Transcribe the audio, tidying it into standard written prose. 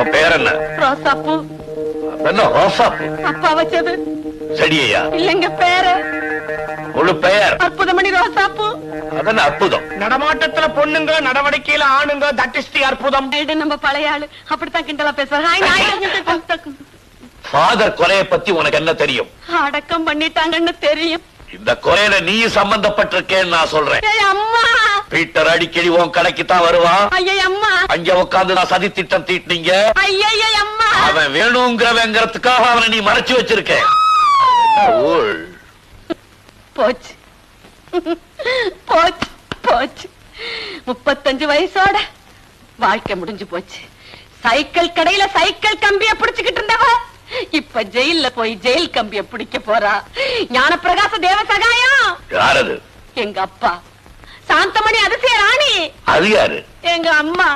உன் பேர் என்ன? ரோசாப்பூ. என்ன ரோசாப்பூ? அப்பா வச்சது. செடியா? இல்லங்க, பேரு. முழு பெயர்? அற்புதமணி ரோசாப்பூ. அதென்ன அற்புதம்? நடமாட்டத்துல பொண்ணுங்க, நடவடிக்கையில ஆணுங்க, தட் இஸ் தி அற்புதம். நம்ம பழைய ஆளு அப்படித்தான் கிண்டலா பேசுவாங்க. ஃபாதர் கொலையை பத்தி உனக்கு என்ன தெரியும்? அடக்கம் பண்ணிட்டாங்கன்னு தெரியும். இந்த கொலையில நீ சம்பந்தப்பட்டிருக்கேன்னு நான் சொல்றேன். அம்மா, பீட்டர் அடிக்கடி உன் கடைக்கு தான் வருவான். அம்மா, அங்க உட்கார்ந்து நான் சதி திட்டம் தீட்டினீங்க. அம்மா, அவன் வேணுங்கிறவங்கிறதுக்காக அவனை நீ மறைச்சு வச்சிருக்க. போச்சு போச்சு போச்சு. 35 வயசோட வாழ்க்கை முடிஞ்சு போச்சு. சைக்கிள் கடையில சைக்கிள் கம்பிய பிடிச்சுக்கிட்டு இருந்தவ இப்ப ஜெயில போய் ஜெயில் கம்பிய பிடிக்க போறா. ஞானப்பிரகாச தேவசகாயம். யாரது? எங்க அப்பா. சாந்தமணி அதிசய ராணி. அது யாரு? எங்க அம்மா.